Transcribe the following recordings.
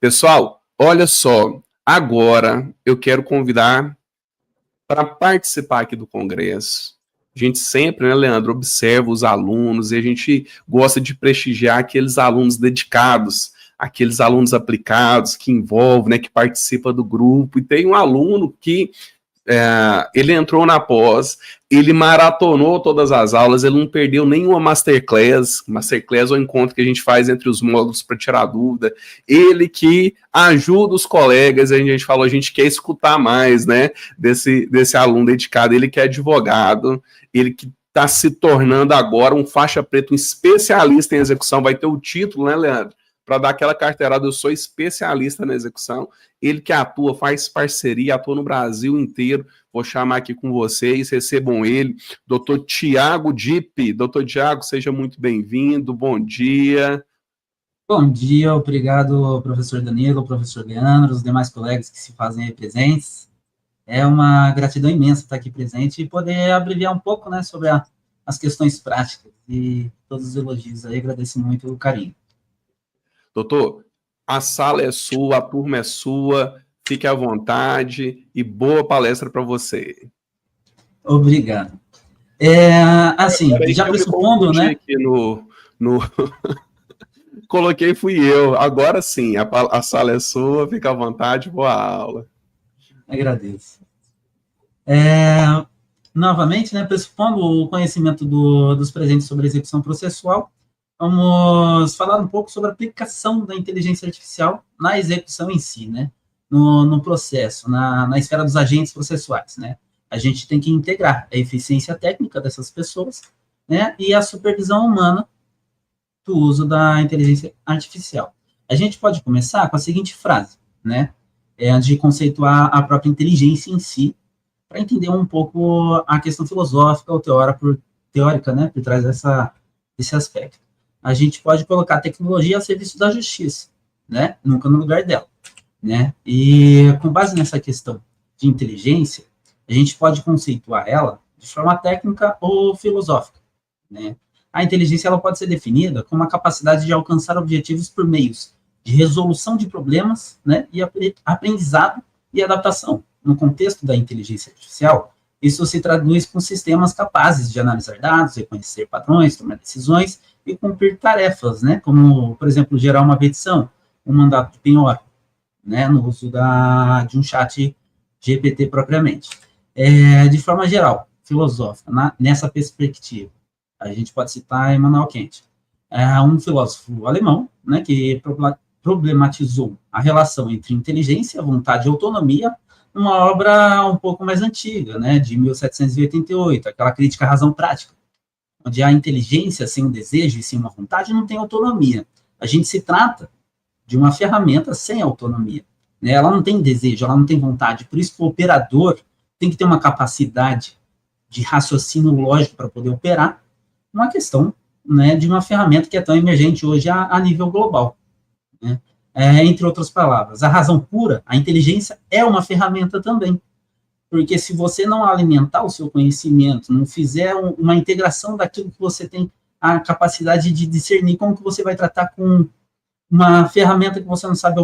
Pessoal, olha só, agora eu quero convidar para participar aqui do Congresso. A gente sempre, né, Leandro, observa os alunos e a gente gosta de prestigiar aqueles alunos dedicados, aqueles alunos aplicados, que envolvem, né, que participa do grupo. E tem um aluno que ele entrou na pós, ele maratonou todas as aulas, ele não perdeu nenhuma masterclass é o encontro que a gente faz entre os módulos para tirar dúvida, ele que ajuda os colegas, a gente falou, a gente quer escutar mais, né, desse aluno dedicado, ele que é advogado, ele que está se tornando agora um faixa preta, um especialista em execução, vai ter o título, né, Leandro? Para dar aquela carteirada, eu sou especialista na execução, ele que atua, faz parceria, atua no Brasil inteiro, vou chamar aqui com vocês, recebam ele, doutor Tiago Dipp. Doutor Tiago, seja muito bem-vindo, bom dia. Bom dia, obrigado, professor Danilo, professor Leandro, os demais colegas que se fazem aí presentes. É uma gratidão imensa estar aqui presente e poder abreviar um pouco, né, sobre as questões práticas e todos os elogios aí, agradeço muito o carinho. Doutor, a sala é sua, a turma é sua, fique à vontade e boa palestra para você. Obrigado. Assim, já pressupondo, né? Aqui Coloquei, fui eu. Agora sim, a sala é sua, fique à vontade, boa aula. Agradeço. Novamente, né, pressupondo o conhecimento dos presentes sobre a execução processual, vamos falar um pouco sobre a aplicação da inteligência artificial na execução em si, né? No processo, na esfera dos agentes processuais, né? A gente tem que integrar a eficiência técnica dessas pessoas, né? E a supervisão humana do uso da inteligência artificial. A gente pode começar com a seguinte frase, né? Antes de conceituar a própria inteligência em si, para entender um pouco a questão filosófica ou teórica, né? Por trás desse aspecto. A gente pode colocar a tecnologia a serviço da justiça, né? Nunca no lugar dela, né? E com base nessa questão de inteligência, a gente pode conceituar ela de forma técnica ou filosófica, né? A inteligência ela pode ser definida como a capacidade de alcançar objetivos por meios de resolução de problemas, né? E aprendizado e adaptação. No contexto da inteligência artificial, isso se traduz com sistemas capazes de analisar dados, reconhecer padrões, tomar decisões e cumprir tarefas, né, como, por exemplo, gerar uma petição, um mandato de penhora, né, no uso de um chat GPT propriamente. De forma geral, filosófica, nessa perspectiva, a gente pode citar Immanuel Kant, um filósofo alemão, né, que problematizou a relação entre inteligência, vontade e autonomia, uma obra um pouco mais antiga, né, de 1788, aquela crítica à razão prática, onde a inteligência sem um desejo e sem uma vontade não tem autonomia. A gente se trata de uma ferramenta sem autonomia, né? Ela não tem desejo, ela não tem vontade, por isso que o operador tem que ter uma capacidade de raciocínio lógico para poder operar uma questão, né, de uma ferramenta que é tão emergente hoje a nível global, né? Entre outras palavras, a razão pura, a inteligência é uma ferramenta também, porque se você não alimentar o seu conhecimento, não fizer uma integração daquilo que você tem a capacidade de discernir, como que você vai tratar com uma ferramenta que você não sabe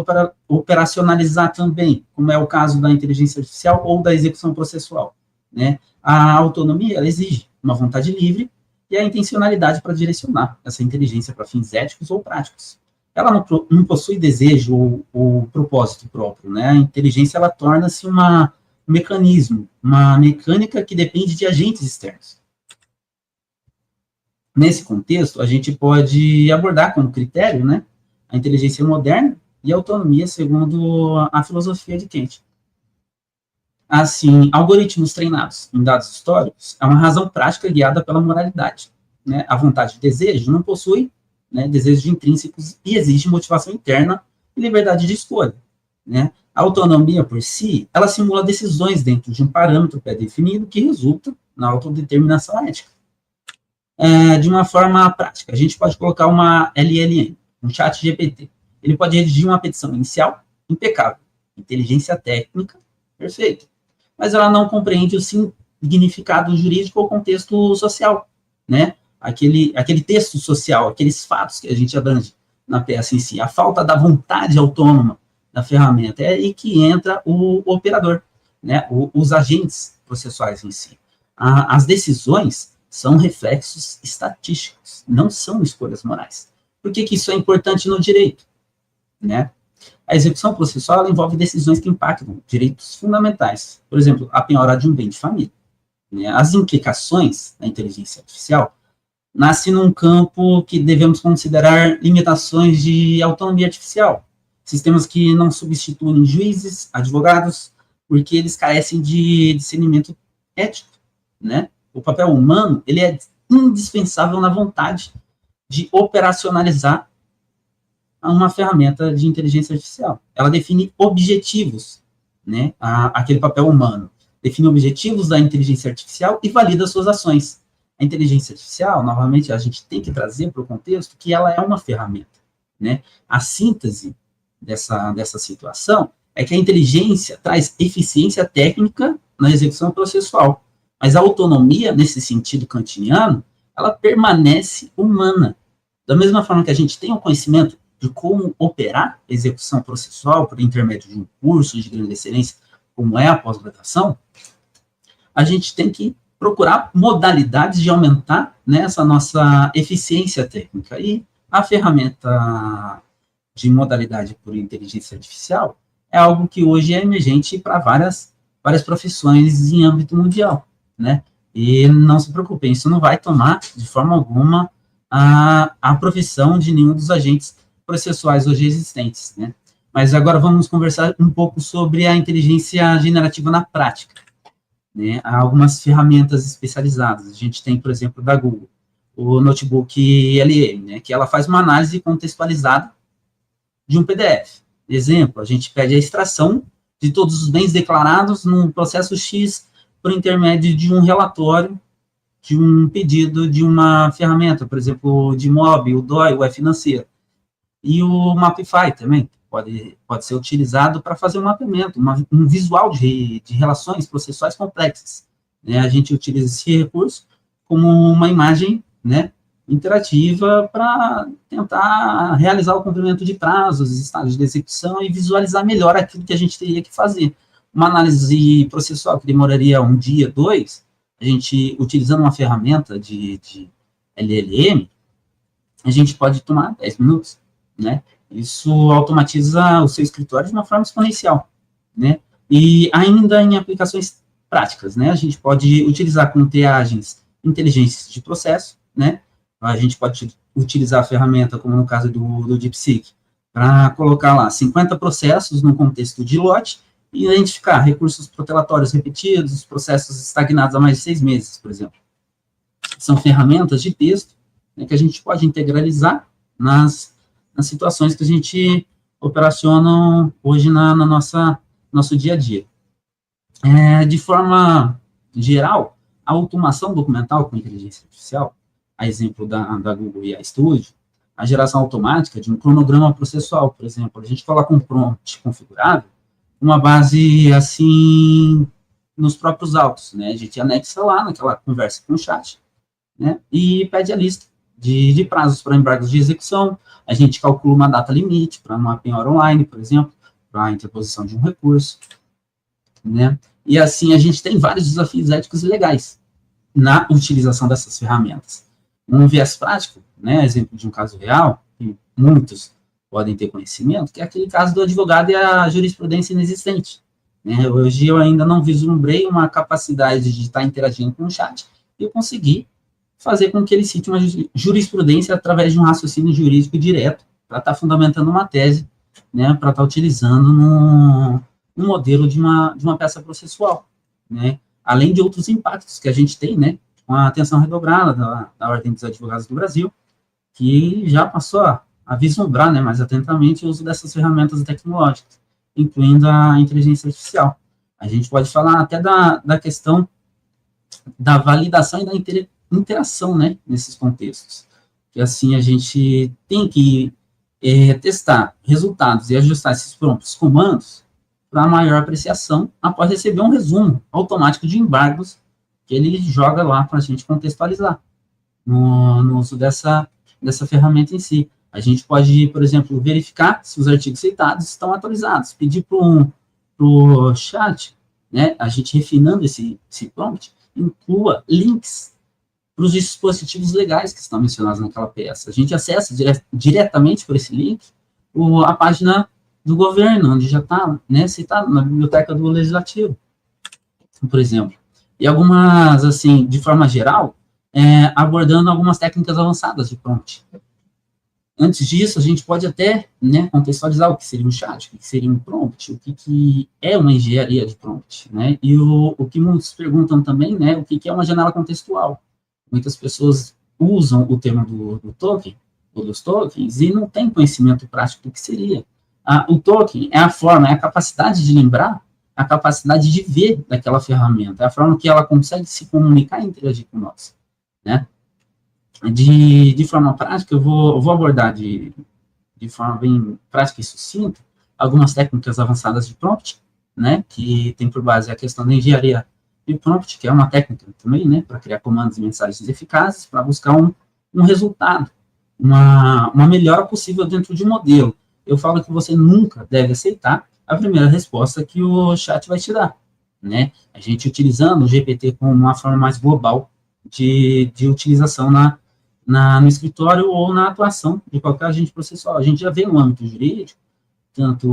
operacionalizar também, como é o caso da inteligência artificial ou da execução processual, né? A autonomia, ela exige uma vontade livre e a intencionalidade para direcionar essa inteligência para fins éticos ou práticos. Ela não possui desejo ou propósito próprio, né? A inteligência, ela torna-se um mecanismo, uma mecânica que depende de agentes externos. Nesse contexto, a gente pode abordar como critério, né, a inteligência moderna e a autonomia segundo a filosofia de Kant. Assim, algoritmos treinados em dados históricos é uma razão prática guiada pela moralidade, né? A vontade de desejo não possui, né, desejos intrínsecos e exige motivação interna e liberdade de escolha, né? A autonomia por si, ela simula decisões dentro de um parâmetro pré-definido que resulta na autodeterminação ética. De uma forma prática, a gente pode colocar uma LLM, um chat GPT. Ele pode redigir uma petição inicial impecável, inteligência técnica, perfeito, mas ela não compreende o significado jurídico ou contexto social, né? Aquele texto social, aqueles fatos que a gente abrange na peça em si, a falta da vontade autônoma da ferramenta, é aí que entra o operador, né, os agentes processuais em si. As decisões são reflexos estatísticos, não são escolhas morais. Por que isso é importante no direito? Né? A execução processual envolve decisões que impactam direitos fundamentais, por exemplo, a penhora de um bem de família. Né? As implicações da inteligência artificial nascem num campo que devemos considerar limitações de autonomia artificial, sistemas que não substituem juízes, advogados, porque eles carecem de discernimento ético, né? O papel humano, ele é indispensável na vontade de operacionalizar uma ferramenta de inteligência artificial. Ela define objetivos, né? Aquele papel humano define objetivos da inteligência artificial e valida suas ações. A inteligência artificial, novamente, a gente tem que trazer para o contexto que ela é uma ferramenta, né? A síntese dessa situação é que a inteligência traz eficiência técnica na execução processual, mas a autonomia, nesse sentido kantiano, ela permanece humana. Da mesma forma que a gente tem o conhecimento de como operar a execução processual por intermédio de um curso de grande excelência, como é a pós-graduação, a gente tem que procurar modalidades de aumentar, né, essa nossa eficiência técnica. E a ferramenta de modalidade por inteligência artificial é algo que hoje é emergente para várias profissões em âmbito mundial, né? E não se preocupem, isso não vai tomar, de forma alguma, a profissão de nenhum dos agentes processuais hoje existentes, né? Mas agora vamos conversar um pouco sobre a inteligência generativa na prática, né? Há algumas ferramentas especializadas. A gente tem, por exemplo, da Google, o Notebook LM, né? Que ela faz uma análise contextualizada de um PDF. Exemplo, a gente pede a extração de todos os bens declarados num processo X por intermédio de um relatório, de um pedido de uma ferramenta, por exemplo, de MOB, o DOI, o E-Financeiro. E o Mapify também pode ser utilizado para fazer um mapeamento, um visual de relações processuais complexas. Né? A gente utiliza esse recurso como uma imagem, né, interativa para tentar realizar o cumprimento de prazos, estágios de execução e visualizar melhor aquilo que a gente teria que fazer. Uma análise processual que demoraria um dia, 2, a gente, utilizando uma ferramenta de LLM, a gente pode tomar 10 minutos, né? Isso automatiza o seu escritório de uma forma exponencial, né? E ainda em aplicações práticas, né? A gente pode utilizar com triagens inteligentes de processo, né? A gente pode utilizar a ferramenta, como no caso do DeepSeek, para colocar lá 50 processos no contexto de lote e identificar recursos protelatórios repetidos, processos estagnados há mais de 6 meses, por exemplo. São ferramentas de texto, né, que a gente pode integralizar nas situações que a gente operaciona hoje no nosso dia a dia. De forma geral, a automação documental com inteligência artificial, a exemplo da Google IA Studio, a geração automática de um cronograma processual, por exemplo, a gente coloca um prompt configurável, uma base, assim, nos próprios autos, né, a gente anexa lá naquela conversa com o chat, né, e pede a lista de prazos para embargos de execução, a gente calcula uma data limite para uma penhora online, por exemplo, para a interposição de um recurso, né, e assim a gente tem vários desafios éticos e legais na utilização dessas ferramentas. Um viés prático, né, exemplo de um caso real, que muitos podem ter conhecimento, que é aquele caso do advogado e a jurisprudência inexistente. Né? Hoje eu ainda não vislumbrei uma capacidade de estar interagindo com o chat e eu consegui fazer com que ele cite uma jurisprudência através de um raciocínio jurídico direto, para estar fundamentando uma tese, né, para estar utilizando no modelo de uma peça processual. Né? Além de outros impactos que a gente tem, né, com a atenção redobrada da Ordem dos Advogados do Brasil, que já passou a vislumbrar, né, mais atentamente o uso dessas ferramentas tecnológicas, incluindo a inteligência artificial. A gente pode falar até da questão da validação e da interação, né, nesses contextos. Que assim a gente tem que testar resultados e ajustar esses próprios comandos para maior apreciação após receber um resumo automático de embargos que ele joga lá para a gente contextualizar no uso dessa ferramenta em si. A gente pode, por exemplo, verificar se os artigos citados estão atualizados, pedir para o chat, né, a gente refinando esse prompt, inclua links para os dispositivos legais que estão mencionados naquela peça. A gente acessa diretamente por esse link a página do governo, onde já está, né, citado na biblioteca do Legislativo, por exemplo. E algumas, assim, de forma geral, abordando algumas técnicas avançadas de prompt. Antes disso, a gente pode até, né, contextualizar o que seria um chat, o que seria um prompt, o que é uma engenharia de prompt, né, e o que muitos perguntam também, né, o que é uma janela contextual. Muitas pessoas usam o termo do token, ou dos tokens, e não tem conhecimento prático do que seria. O token é a forma, é a capacidade de lembrar, a capacidade de ver daquela ferramenta, é a forma que ela consegue se comunicar e interagir com nós, né. De forma prática, eu vou abordar de forma bem prática e sucinta algumas técnicas avançadas de prompt, né, que tem por base a questão da engenharia de prompt, que é uma técnica também, né, para criar comandos e mensagens eficazes para buscar um resultado, uma melhora possível dentro de um modelo. Eu falo que você nunca deve aceitar a primeira resposta que o chat vai te dar, né, a gente utilizando o GPT como uma forma mais global de utilização no escritório ou na atuação de qualquer agente processual. A gente já vê no âmbito jurídico, tanto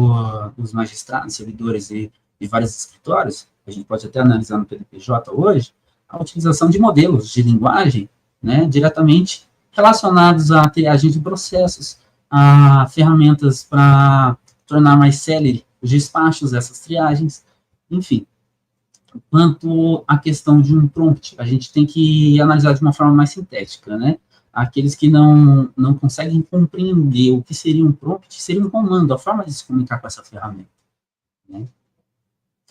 os magistrados, servidores e vários escritórios, a gente pode até analisar no PDPJ hoje, a utilização de modelos de linguagem, né, diretamente relacionados à triagem de processos, a ferramentas para tornar mais célere os despachos dessas triagens, enfim. Quanto à questão de um prompt, a gente tem que analisar de uma forma mais sintética, né? Aqueles que não conseguem compreender o que seria um prompt, seria um comando, a forma de se comunicar com essa ferramenta, né?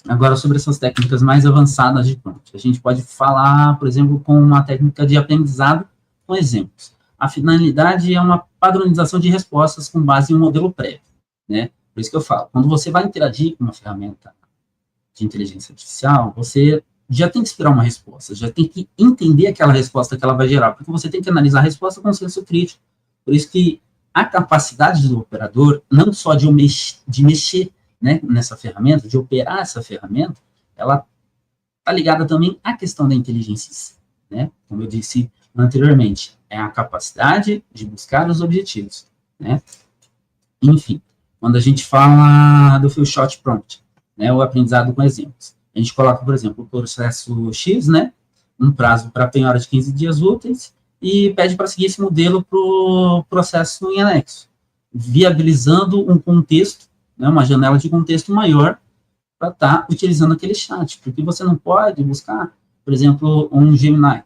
Agora, sobre essas técnicas mais avançadas de prompt, a gente pode falar, por exemplo, com uma técnica de aprendizado com exemplos. A finalidade é uma padronização de respostas com base em um modelo prévio, né? Por isso que eu falo, quando você vai interagir com uma ferramenta de inteligência artificial, você já tem que esperar uma resposta, já tem que entender aquela resposta que ela vai gerar, porque você tem que analisar a resposta com senso crítico. Por isso que a capacidade do operador, não só de mexer, né, nessa ferramenta, de operar essa ferramenta, ela está ligada também à questão da inteligência, né? Como eu disse anteriormente, é a capacidade de buscar os objetivos, né? Enfim, quando a gente fala do few-shot prompt, né, o aprendizado com exemplos, a gente coloca, por exemplo, o processo X, né, um prazo para penhora de 15 dias úteis, e pede para seguir esse modelo para o processo em anexo, viabilizando um contexto, né, uma janela de contexto maior para estar utilizando aquele chat, porque você não pode buscar, por exemplo, um Gemini,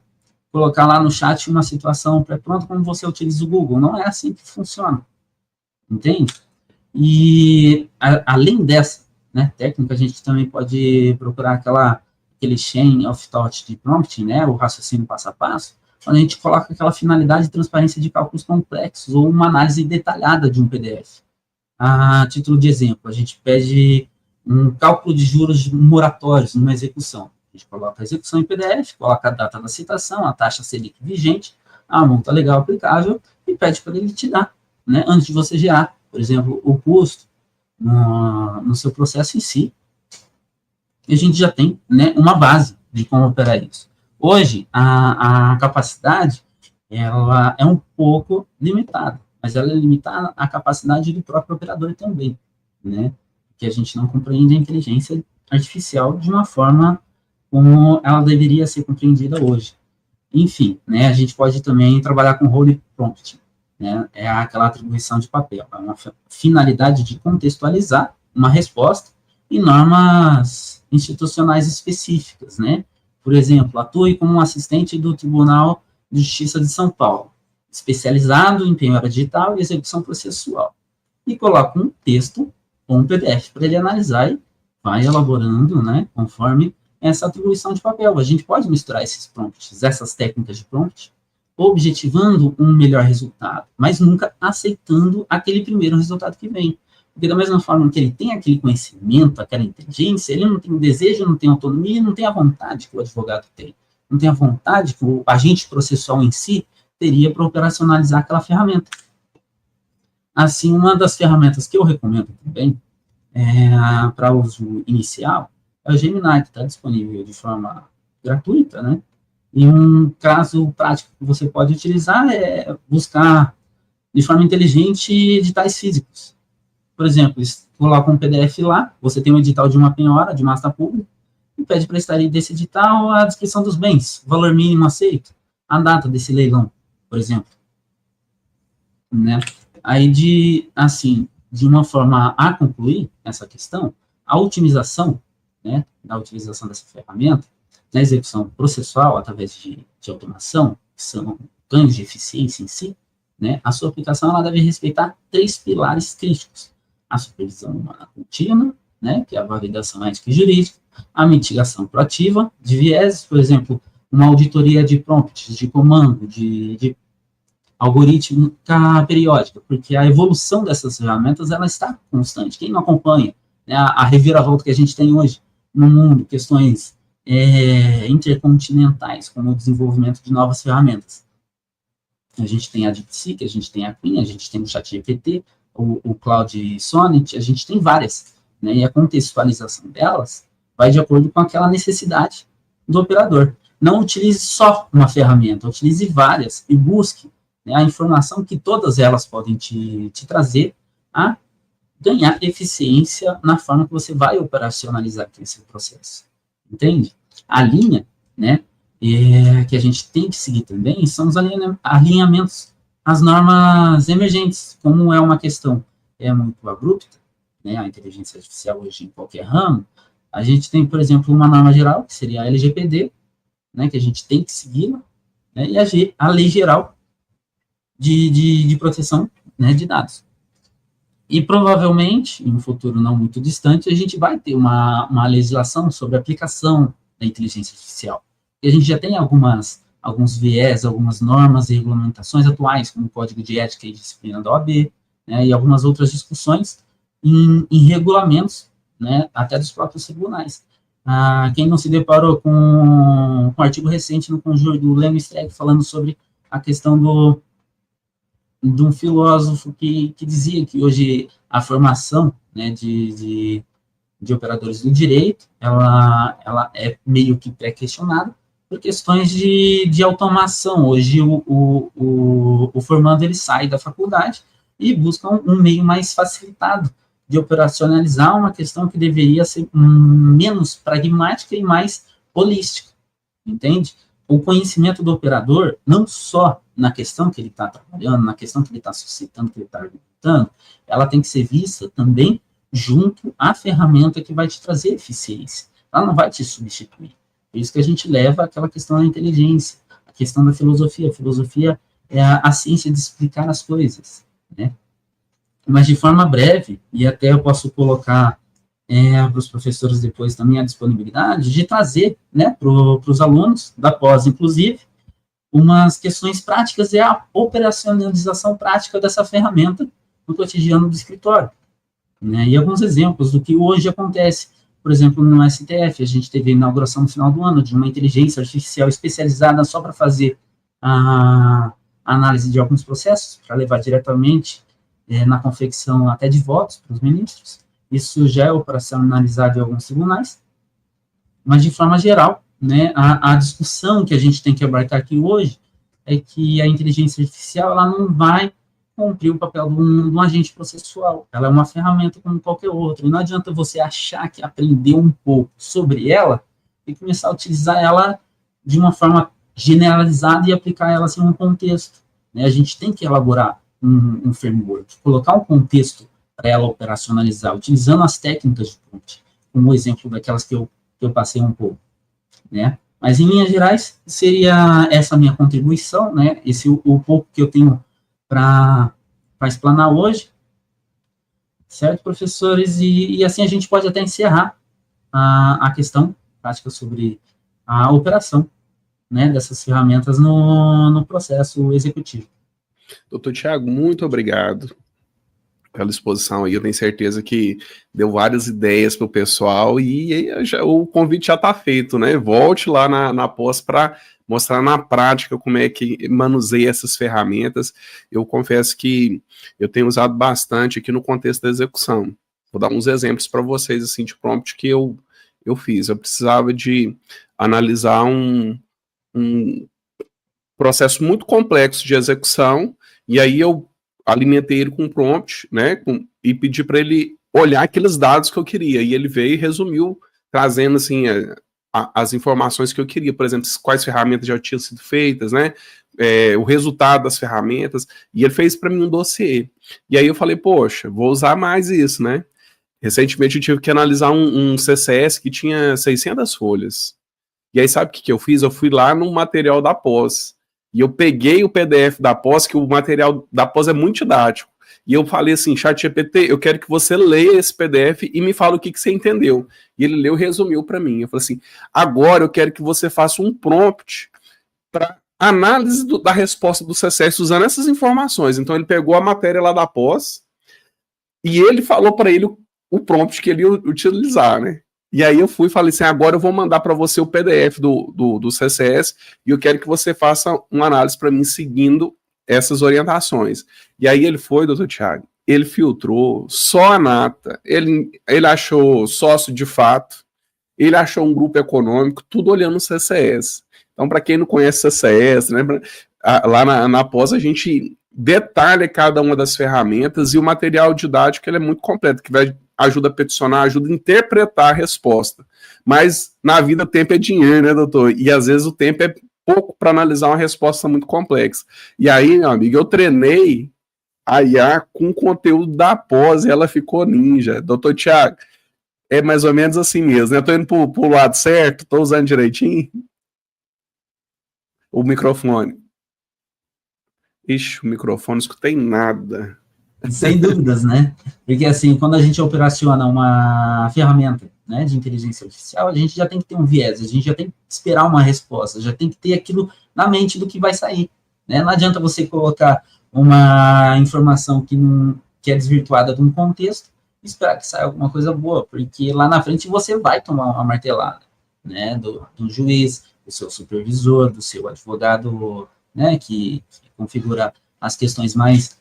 colocar lá no chat uma situação pré-pronta como você utiliza o Google, não é assim que funciona, entende? E, além dessa, né, técnica, a gente também pode procurar aquele chain of thought de prompting, né, o raciocínio passo a passo, quando a gente coloca aquela finalidade de transparência de cálculos complexos ou uma análise detalhada de um PDF. A título de exemplo, a gente pede um cálculo de juros moratórios numa execução. A gente coloca a execução em PDF, coloca a data da citação, a taxa Selic vigente, a multa legal aplicável e pede para ele te dar, né, antes de você gerar, por exemplo, o custo no seu processo em si. E a gente já tem, né, uma base de como operar isso. Hoje, a capacidade, ela é um pouco limitada, mas ela é limitada à capacidade do próprio operador também, né, que a gente não compreende a inteligência artificial de uma forma como ela deveria ser compreendida hoje. Enfim, né, a gente pode também trabalhar com role prompt, né, é aquela atribuição de papel, é uma finalidade de contextualizar uma resposta em normas institucionais específicas, né, por exemplo, atue como um assistente do Tribunal de Justiça de São Paulo, especializado em penhora digital e execução processual, e coloca um texto ou um PDF para ele analisar e vai elaborando, né, conforme essa atribuição de papel. A gente pode misturar esses prompts, essas técnicas de prompt, objetivando um melhor resultado, mas nunca aceitando aquele primeiro resultado que vem. Porque da mesma forma que ele tem aquele conhecimento, aquela inteligência, ele não tem o desejo, não tem autonomia, não tem a vontade que o advogado tem. Não tem a vontade que o agente processual em si teria para operacionalizar aquela ferramenta. Assim, uma das ferramentas que eu recomendo também para uso inicial é o Gemini, que está disponível de forma gratuita, né? E um caso prático que você pode utilizar é buscar de forma inteligente editais físicos. Por exemplo, coloca um PDF lá, você tem um edital de uma penhora, de massa pública, e pede para extrair desse edital a descrição dos bens, valor mínimo aceito, a data desse leilão, por exemplo. Né? Aí, de uma forma a concluir essa questão, a otimização, né, da utilização dessa ferramenta, na execução processual, através de automação, que são ganhos de eficiência em si, né, a sua aplicação ela deve respeitar 3 pilares críticos: a supervisão humana contínua, né, que é a validação ética e jurídica, a mitigação proativa de vieses, por exemplo, uma auditoria de prompts, de comando, de algorítmica periódica, porque a evolução dessas ferramentas ela está constante. Quem não acompanha, né, a reviravolta que a gente tem hoje no mundo, questões intercontinentais, como o desenvolvimento de novas ferramentas. A gente tem a DeepSeek, a gente tem a Queen, a gente tem o ChatGPT, o Cloud Sonnet, a gente tem várias, né, e a contextualização delas vai de acordo com aquela necessidade do operador. Não utilize só uma ferramenta, utilize várias e busque, né, a informação que todas elas podem te trazer a ganhar eficiência na forma que você vai operacionalizar esse processo. Entende? A linha, né, que a gente tem que seguir também são os alinhamentos às normas emergentes, como é uma questão muito abrupta, né, a inteligência artificial hoje em qualquer ramo, a gente tem, por exemplo, uma norma geral, que seria a LGPD, né, que a gente tem que seguir, né, e a lei geral de proteção, né, de dados. E provavelmente, em um futuro não muito distante, a gente vai ter uma legislação sobre a aplicação da inteligência artificial. E a gente já tem alguns viés, algumas normas e regulamentações atuais, como o Código de Ética e Disciplina da OAB, né, e algumas outras discussões em regulamentos, né, até dos próprios tribunais. Quem não se deparou com um artigo recente no Conjuro do Leme Streck falando sobre a questão de um filósofo que dizia que hoje a formação, né, de operadores do direito, ela é meio que pré-questionada por questões de automação. Hoje o formando ele sai da faculdade e busca um meio mais facilitado de operacionalizar uma questão que deveria ser menos pragmática e mais holística, entende? O conhecimento do operador, não só na questão que ele está trabalhando, na questão que ele está suscitando, que ele está argumentando, ela tem que ser vista também junto à ferramenta que vai te trazer eficiência. Ela não vai te substituir. Por isso que a gente leva aquela questão da inteligência, a questão da filosofia. A filosofia é a ciência de explicar as coisas, né? Mas de forma breve, e até eu posso colocar para os professores depois também a disponibilidade de trazer, né, para os alunos da pós, inclusive, umas questões práticas e a operacionalização prática dessa ferramenta no cotidiano do escritório, né, e alguns exemplos do que hoje acontece. Por exemplo, no STF, a gente teve a inauguração no final do ano de uma inteligência artificial especializada só para fazer a análise de alguns processos, para levar diretamente na confecção até de votos para os ministros. Isso já é operacionalizado em alguns tribunais, mas de forma geral, né, a discussão que a gente tem que abarcar aqui hoje é que a inteligência artificial ela não vai cumprir o papel de um agente processual. Ela é uma ferramenta como qualquer outra, e não adianta você achar que aprendeu um pouco sobre ela e começar a utilizar ela de uma forma generalizada e aplicar ela em um contexto, né? A gente tem que elaborar um framework, colocar um contexto para ela operacionalizar, utilizando as técnicas de prompt, como o exemplo daquelas que eu passei um pouco, né? Mas, em linhas gerais, seria essa minha contribuição, né? Esse o pouco que eu tenho para explanar hoje, certo, professores? E assim a gente pode até encerrar a questão prática sobre a operação, né, dessas ferramentas no processo executivo. Doutor Tiago, muito obrigado pela exposição aí. Eu tenho certeza que deu várias ideias para o pessoal e o convite já está feito, né? Volte lá na pós para mostrar na prática como é que manuseia essas ferramentas. Eu confesso que eu tenho usado bastante aqui no contexto da execução. Vou dar uns exemplos para vocês, assim, de prompt que eu fiz. Eu precisava de analisar um processo muito complexo de execução, e aí eu alimentei ele com um prompt, né, e pedi para ele olhar aqueles dados que eu queria, e ele veio e resumiu, trazendo, assim, as informações que eu queria, por exemplo, quais ferramentas já tinham sido feitas, né, o resultado das ferramentas, e ele fez para mim um dossiê. E aí eu falei, poxa, vou usar mais isso, né. Recentemente eu tive que analisar um CCS que tinha 600 folhas. E aí sabe o que eu fiz? Eu fui lá no material da pós, e eu peguei o PDF da pós, que o material da pós é muito didático, e eu falei assim, ChatGPT, eu quero que você leia esse PDF e me fale o que você entendeu. E ele leu e resumiu para mim. Eu falei assim, agora eu quero que você faça um prompt para análise da resposta do CCS usando essas informações. Então ele pegou a matéria lá da pós, e ele falou para ele o prompt que ele ia utilizar, né? E aí eu fui e falei assim, agora eu vou mandar para você o PDF do CCS e eu quero que você faça uma análise para mim seguindo essas orientações. E aí ele foi, doutor Thiago, ele filtrou só a nata, ele achou sócio de fato, ele achou um grupo econômico, tudo olhando o CCS. Então, para quem não conhece CCS, né, lá na pós a gente detalha cada uma das ferramentas, e o material didático ele é muito completo, que vai ajuda a peticionar, ajuda a interpretar a resposta. Mas na vida tempo é dinheiro, né, doutor? E às vezes o tempo é pouco para analisar uma resposta muito complexa. E aí, meu amigo, eu treinei a IA com conteúdo da pós e ela ficou ninja. Doutor Thiago, é mais ou menos assim mesmo, né? Eu tô indo pro lado certo, tô usando direitinho o microfone. Ixi, o microfone, não escutei nada. Sem dúvidas, né? Porque, assim, quando a gente operaciona uma ferramenta, né, de inteligência artificial, a gente já tem que ter um viés, a gente já tem que esperar uma resposta, já tem que ter aquilo na mente do que vai sair, né? Não adianta você colocar uma informação que é desvirtuada de um contexto e esperar que saia alguma coisa boa, porque lá na frente você vai tomar uma martelada, né, do juiz, do seu supervisor, do seu advogado, né, que configura as questões mais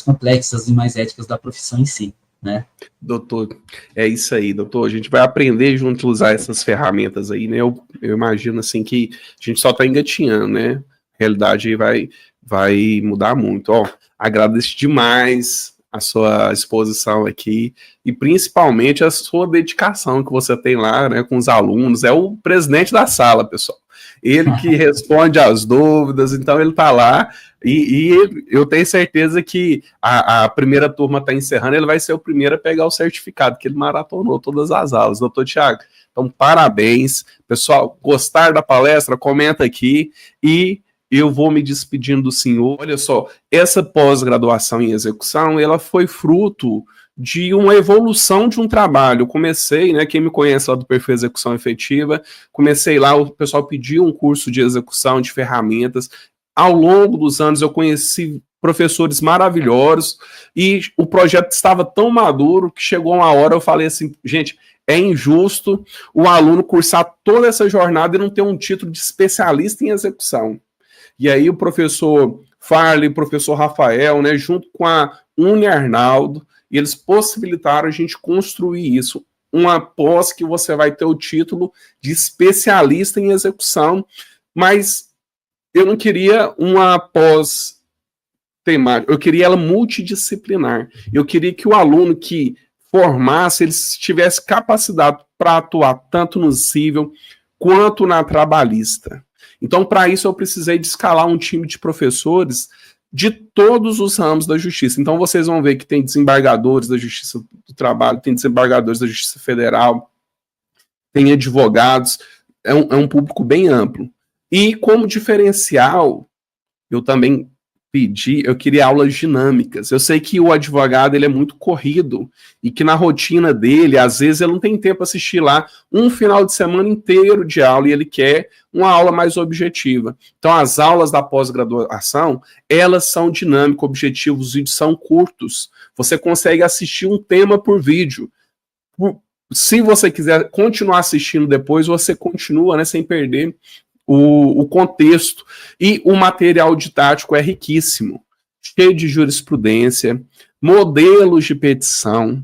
complexas e mais éticas da profissão em si, né? Doutor, é isso aí, doutor. A gente vai aprender junto a usar essas ferramentas aí, né? Eu imagino, assim, que a gente só tá engatinhando, né? A realidade aí vai mudar muito. Ó, agradeço demais a sua exposição aqui e principalmente a sua dedicação que você tem lá, né, com os alunos. É o presidente da sala, pessoal. Ele que responde às dúvidas, então ele está lá, e eu tenho certeza que a primeira turma está encerrando, ele vai ser o primeiro a pegar o certificado, que ele maratonou todas as aulas. Doutor Thiago, então parabéns. Pessoal, gostaram da palestra? Comenta aqui, e eu vou me despedindo do senhor. Olha só, essa pós-graduação em execução, ela foi fruto de uma evolução de um trabalho. Eu comecei, né, quem me conhece lá do perfil Execução Efetiva, comecei lá, o pessoal pediu um curso de execução de ferramentas. Ao longo dos anos eu conheci professores maravilhosos e o projeto estava tão maduro que chegou uma hora eu falei assim, gente, é injusto o aluno cursar toda essa jornada e não ter um título de especialista em execução. E aí o professor Farley, o professor Rafael, né, junto com a Uni Arnaldo, e eles possibilitaram a gente construir isso, uma pós que você vai ter o título de especialista em execução, mas eu não queria uma pós temática, eu queria ela multidisciplinar. Eu queria que o aluno que formasse, ele tivesse capacidade para atuar tanto no civil quanto na trabalhista. Então, para isso, eu precisei de escalar um time de professores de todos os ramos da justiça. Então, vocês vão ver que tem desembargadores da Justiça do Trabalho, tem desembargadores da Justiça Federal, tem advogados, é um público bem amplo. E, como diferencial, eu também eu queria aulas dinâmicas. Eu sei que o advogado ele é muito corrido e que na rotina dele, às vezes, ele não tem tempo para assistir lá um final de semana inteiro de aula e ele quer uma aula mais objetiva. Então, as aulas da pós-graduação, elas são dinâmicas, objetivos, os vídeos são curtos. Você consegue assistir um tema por vídeo. Se você quiser continuar assistindo depois, você continua, né, sem perder o contexto. E o material didático é riquíssimo, cheio de jurisprudência, modelos de petição.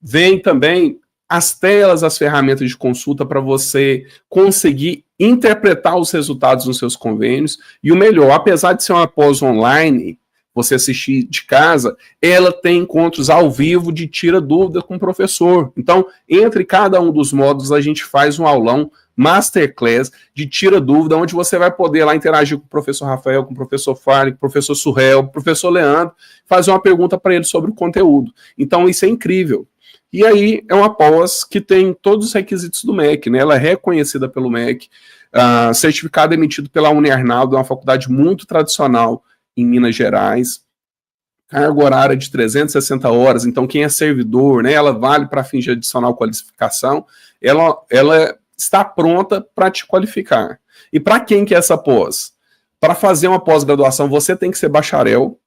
Vem também as telas, as ferramentas de consulta para você conseguir interpretar os resultados nos seus convênios. E o melhor, apesar de ser uma pós online, você assistir de casa, ela tem encontros ao vivo de tira dúvida com o professor. Então, entre cada um dos módulos, a gente faz um aulão masterclass de tira dúvida, onde você vai poder lá interagir com o professor Rafael, com o professor Farley, com o professor Surrell, com o professor Leandro, fazer uma pergunta para ele sobre o conteúdo. Então, isso é incrível. E aí, é uma pós que tem todos os requisitos do MEC, né? Ela é reconhecida pelo MEC, certificado emitido pela Uniarnaldo, uma faculdade muito tradicional em Minas Gerais, carga horária de 360 horas, então quem é servidor, né, ela vale para fins de adicional qualificação, ela está pronta para te qualificar. E para quem que é essa pós? Para fazer uma pós-graduação, você tem que ser bacharel,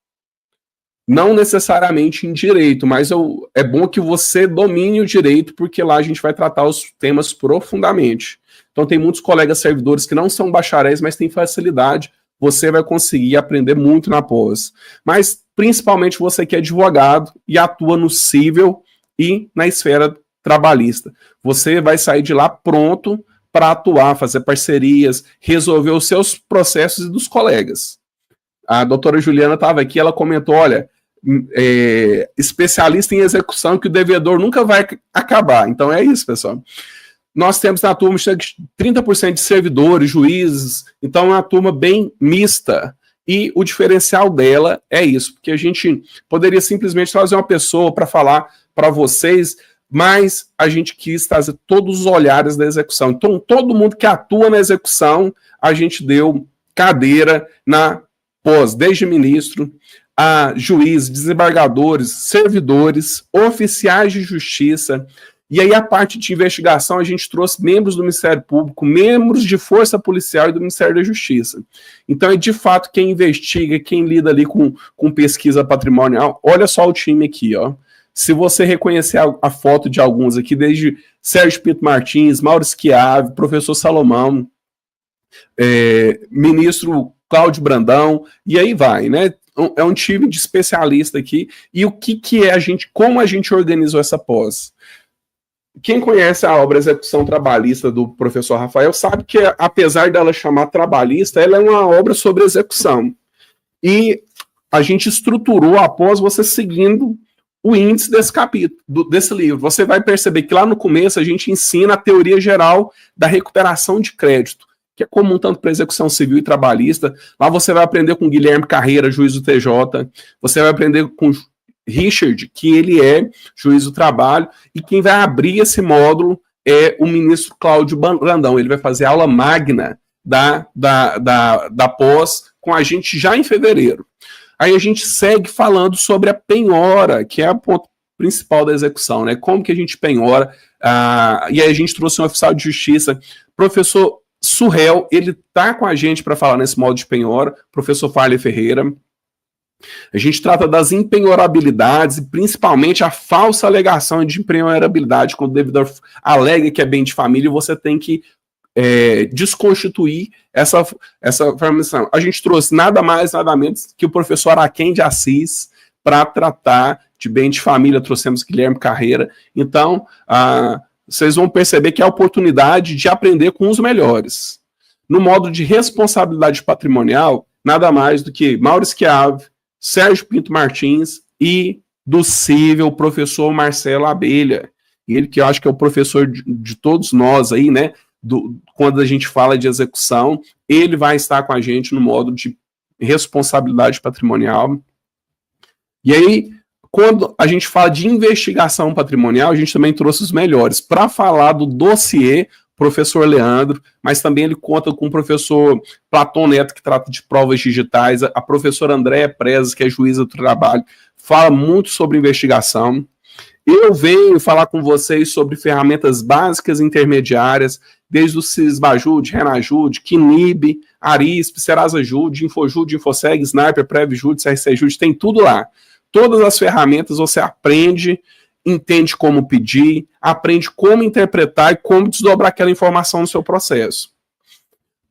não necessariamente em direito, mas é bom que você domine o direito, porque lá a gente vai tratar os temas profundamente. Então tem muitos colegas servidores que não são bacharéis, mas têm facilidade. Você vai conseguir aprender muito na pós. Mas, principalmente, você que é advogado e atua no civil e na esfera trabalhista. Você vai sair de lá pronto para atuar, fazer parcerias, resolver os seus processos e dos colegas. A doutora Juliana estava aqui, ela comentou, olha, especialista em execução, que o devedor nunca vai acabar. Então é isso, pessoal. Nós temos na turma 30% de servidores, juízes, então é uma turma bem mista. E o diferencial dela é isso, porque a gente poderia simplesmente trazer uma pessoa para falar para vocês, mas a gente quis trazer todos os olhares da execução. Então, todo mundo que atua na execução, a gente deu cadeira na pós, desde ministro, a juízes, desembargadores, servidores, oficiais de justiça. E aí, a parte de investigação, a gente trouxe membros do Ministério Público, membros de Força Policial e do Ministério da Justiça. Então, é de fato quem investiga, quem lida ali com pesquisa patrimonial. Olha só o time aqui, ó. Se você reconhecer a foto de alguns aqui, desde Sérgio Pinto Martins, Mauro Schiave, professor Salomão, ministro Cláudio Brandão, e aí vai, né? É um time de especialista aqui. E o que é como a gente organizou essa pós? Quem conhece a obra Execução Trabalhista do professor Rafael sabe que, apesar dela chamar trabalhista, ela é uma obra sobre execução. E a gente estruturou após você seguindo o índice desse capítulo, desse livro. Você vai perceber que lá no começo a gente ensina a teoria geral da recuperação de crédito, que é comum tanto para execução civil e trabalhista. Lá você vai aprender com Guilherme Carreira, juiz do TJ. Você vai aprender com Richard, que ele é juiz do trabalho, e quem vai abrir esse módulo é o ministro Cláudio Brandão. Ele vai fazer a aula magna da pós com a gente já em fevereiro. Aí a gente segue falando sobre a penhora, que é a ponto principal da execução, né? Como que a gente penhora, e aí a gente trouxe um oficial de justiça, professor Surrell, ele está com a gente para falar nesse módulo de penhora, professor Farley Ferreira. A gente trata das impenhorabilidades e principalmente a falsa alegação de impenhorabilidade, quando o devedor alega que é bem de família, você tem que desconstituir essa formação. A gente trouxe nada mais, nada menos que o professor Araquém de Assis para tratar de bem de família, trouxemos Guilherme Carreira. Então, vocês vão perceber que é a oportunidade de aprender com os melhores. No modo de responsabilidade patrimonial, nada mais do que Mauro Schiave, Sérgio Pinto Martins e do civil, o professor Marcelo Abelha. Ele que eu acho que é o professor de todos nós aí, né? Quando a gente fala de execução, ele vai estar com a gente no modo de responsabilidade patrimonial. E aí, quando a gente fala de investigação patrimonial, a gente também trouxe os melhores. Para falar do dossiê, professor Leandro, mas também ele conta com o professor Platão Neto, que trata de provas digitais, a professora Andréa Prezes, que é juíza do trabalho, fala muito sobre investigação. Eu venho falar com vocês sobre ferramentas básicas e intermediárias, desde o Cisbajude, Renajude, Quinib, Arisp, Serasa Jude, Infojude, Infoseg, Sniper, PrevJude, CRC Jude, tem tudo lá. Todas as ferramentas você aprende, entende como pedir, aprende como interpretar e como desdobrar aquela informação no seu processo.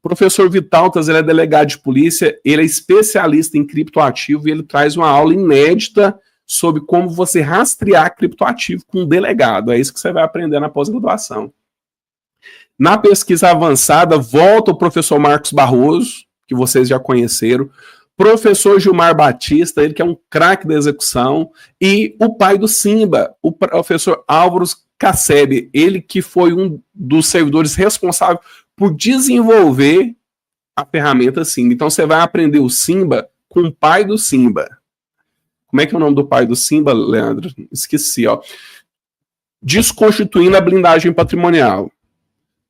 Professor Vitaltas, ele é delegado de polícia, ele é especialista em criptoativo e ele traz uma aula inédita sobre como você rastrear criptoativo com um delegado. É isso que você vai aprender na pós-graduação. Na pesquisa avançada, volta o professor Marcos Barroso, que vocês já conheceram, professor Gilmar Batista, ele que é um craque da execução, e o pai do Simba, o professor Álvaro Casseb, ele que foi um dos servidores responsáveis por desenvolver a ferramenta Simba. Então você vai aprender o Simba com o pai do Simba. Como é que é o nome do pai do Simba, Leandro? Esqueci, ó. Desconstituindo a blindagem patrimonial.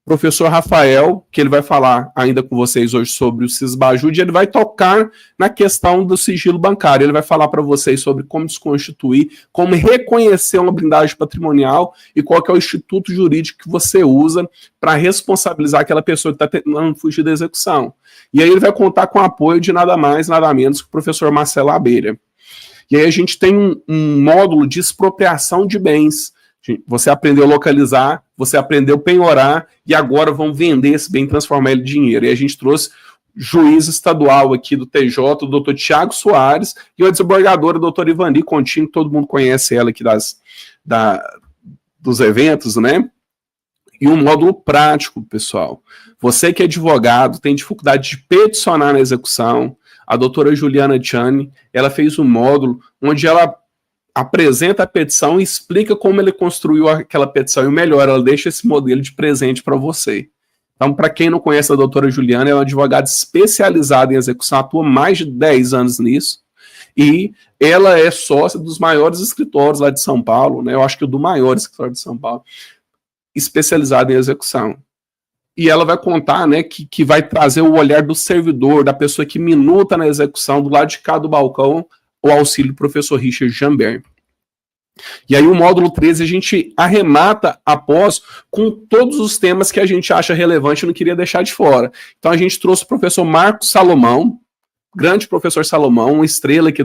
Professor Rafael, que ele vai falar ainda com vocês hoje sobre o Cisbajude, ele vai tocar na questão do sigilo bancário. Ele vai falar para vocês sobre como desconstituir, como reconhecer uma blindagem patrimonial e qual que é o instituto jurídico que você usa para responsabilizar aquela pessoa que está tentando fugir da execução. E aí ele vai contar com o apoio de nada mais, nada menos que o professor Marcelo Abelha. E aí a gente tem um módulo de expropriação de bens. Você aprendeu a localizar, você aprendeu a penhorar, e agora vão vender esse bem, transformar ele em dinheiro. E a gente trouxe juiz estadual aqui do TJ, o doutor Tiago Soares, e a desembargadora, a doutora Ivani Contino, todo mundo conhece ela aqui dos eventos, né? E um módulo prático, pessoal. Você que é advogado, tem dificuldade de peticionar na execução, a doutora Juliana Tchani, ela fez um módulo onde ela apresenta a petição e explica como ele construiu aquela petição, e o melhor, ela deixa esse modelo de presente para você. Então, para quem não conhece a doutora Juliana, ela é uma advogada especializada em execução, atua mais de 10 anos nisso, e ela é sócia dos maiores escritórios lá de São Paulo, né? Eu acho que o do maior escritório de São Paulo, especializada em execução. E ela vai contar, né, que vai trazer o olhar do servidor, da pessoa que minuta na execução, do lado de cá do balcão, o auxílio do professor Richard Jambert. E aí o módulo 13 a gente arremata após com todos os temas que a gente acha relevante e não queria deixar de fora. Então a gente trouxe o professor Marcos Salomão, grande professor Salomão, uma estrela aqui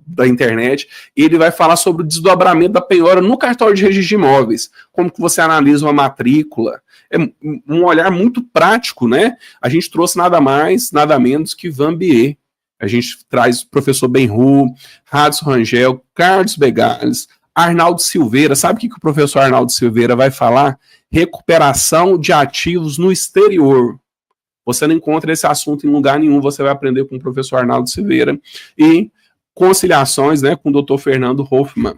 da internet, e ele vai falar sobre o desdobramento da penhora no cartório de registro de imóveis, como que você analisa uma matrícula. É um olhar muito prático, né? A gente trouxe nada mais, nada menos que Vanbier. A gente traz o professor Benru, Radson Rangel, Carlos Begales, Arnaldo Silveira. Sabe o que o professor Arnaldo Silveira vai falar? Recuperação de ativos no exterior. Você não encontra esse assunto em lugar nenhum, você vai aprender com o professor Arnaldo Silveira. E conciliações, né, com o doutor Fernando Hoffman.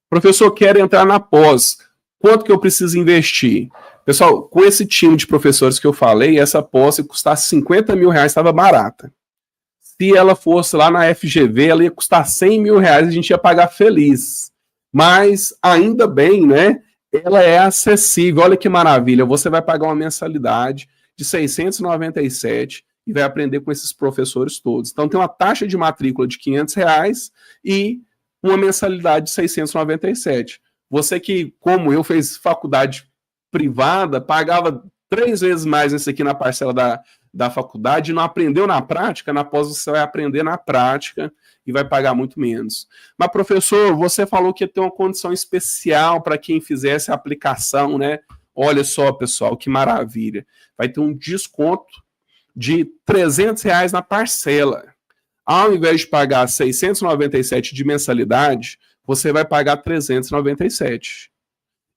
Professor, quero entrar na pós. Quanto que eu preciso investir? Pessoal, com esse time de professores que eu falei, essa pós, se custasse 50 mil reais, estava barata. Se ela fosse lá na FGV, ela ia custar 100 mil reais, a gente ia pagar feliz. Mas, ainda bem, né? Ela é acessível. Olha que maravilha. Você vai pagar uma mensalidade de 697 e vai aprender com esses professores todos. Então, tem uma taxa de matrícula de 500 reais e uma mensalidade de 697. Você que, como eu, fez faculdade privada, pagava 3 vezes mais isso aqui na parcela da faculdade, não aprendeu na prática, na pós você vai aprender na prática e vai pagar muito menos. Mas, professor, você falou que ia ter uma condição especial para quem fizesse a aplicação, né? Olha só, pessoal, que maravilha. Vai ter um desconto de 300 reais na parcela. Ao invés de pagar 697 de mensalidade, você vai pagar 397.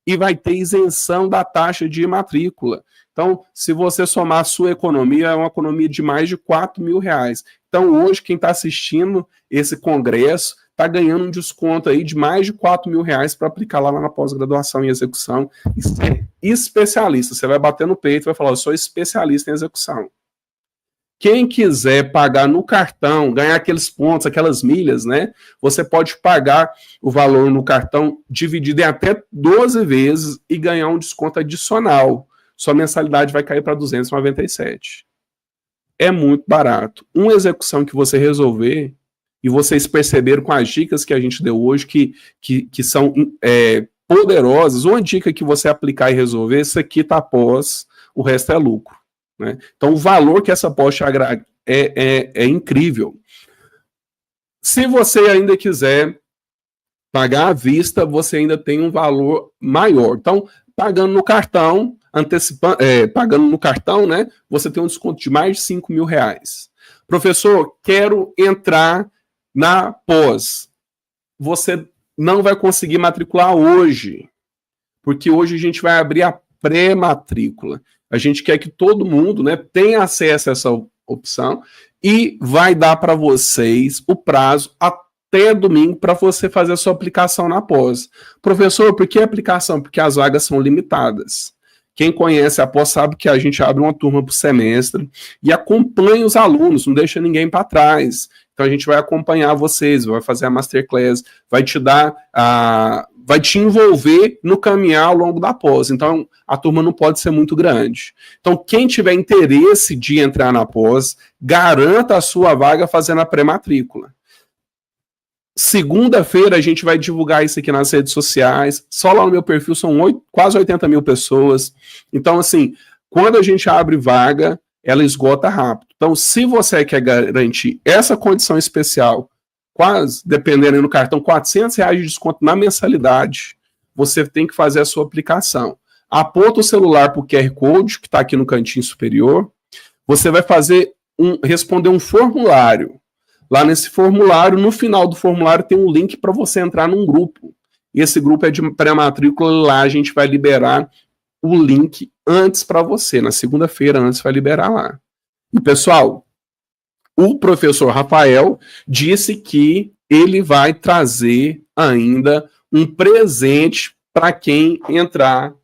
E vai ter isenção da taxa de matrícula. Então, se você somar a sua economia, é uma economia de mais de 4 mil reais. Então, hoje, quem está assistindo esse congresso está ganhando um desconto aí de mais de 4 mil reais para aplicar lá na pós-graduação em execução e ser especialista. Você vai bater no peito e vai falar, eu sou especialista em execução. Quem quiser pagar no cartão, ganhar aqueles pontos, aquelas milhas, né? Você pode pagar o valor no cartão dividido em até 12 vezes e ganhar um desconto adicional. Sua mensalidade vai cair para 297. É muito barato. Uma execução que você resolver, e vocês perceberam com as dicas que a gente deu hoje, que são poderosas, uma dica que você aplicar e resolver, isso aqui está após, o resto é lucro. Né? Então, o valor que essa pós te agrega é incrível. Se você ainda quiser pagar à vista, você ainda tem um valor maior. Então, pagando no cartão, pagando no cartão, né? Você tem um desconto de mais de R$5.000. Professor, quero entrar na pós. Você não vai conseguir matricular hoje, porque hoje a gente vai abrir a pré-matrícula. A gente quer que todo mundo, né, tenha acesso a essa opção e vai dar para vocês o prazo até domingo para você fazer a sua aplicação na pós. Professor, por que aplicação? Porque as vagas são limitadas. Quem conhece a pós sabe que a gente abre uma turma por semestre e acompanha os alunos, não deixa ninguém para trás. Então a gente vai acompanhar vocês, vai fazer a masterclass, vai te envolver no caminhar ao longo da pós. Então a turma não pode ser muito grande. Então quem tiver interesse de entrar na pós, garanta a sua vaga fazendo a pré-matrícula. Segunda-feira a gente vai divulgar isso aqui nas redes sociais. Só lá no meu perfil são quase 80 mil pessoas. Então, assim, quando a gente abre vaga, ela esgota rápido. Então, se você quer garantir essa condição especial, quase, dependendo do cartão, R$400 de desconto na mensalidade, você tem que fazer a sua aplicação. Aponta o celular para o QR Code, que está aqui no cantinho superior. Você vai responder um formulário. Lá nesse formulário, no final do formulário, tem um link para você entrar num grupo. E esse grupo é de pré-matrícula, lá a gente vai liberar o link antes para você. Na segunda-feira, antes vai liberar lá. E, pessoal, o professor Rafael disse que ele vai trazer ainda um presente para quem entrar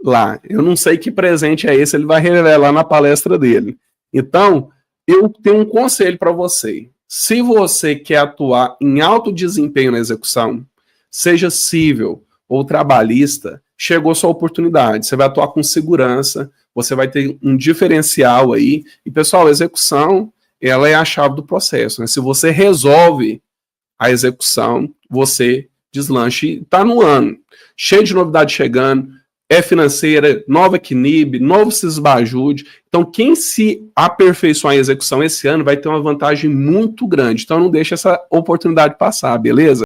lá. Eu não sei que presente é esse, ele vai revelar na palestra dele. Então, eu tenho um conselho para você. Se você quer atuar em alto desempenho na execução, seja civil ou trabalhista, chegou sua oportunidade. Você vai atuar com segurança, você vai ter um diferencial aí. E, pessoal, a execução, ela é a chave do processo, né? Se você resolve a execução, você deslancha. E está no ano, cheio de novidade chegando, financeira, nova CNIB, novo Sisbajude. Então, quem se aperfeiçoar em execução esse ano vai ter uma vantagem muito grande. Então, não deixe essa oportunidade passar, beleza?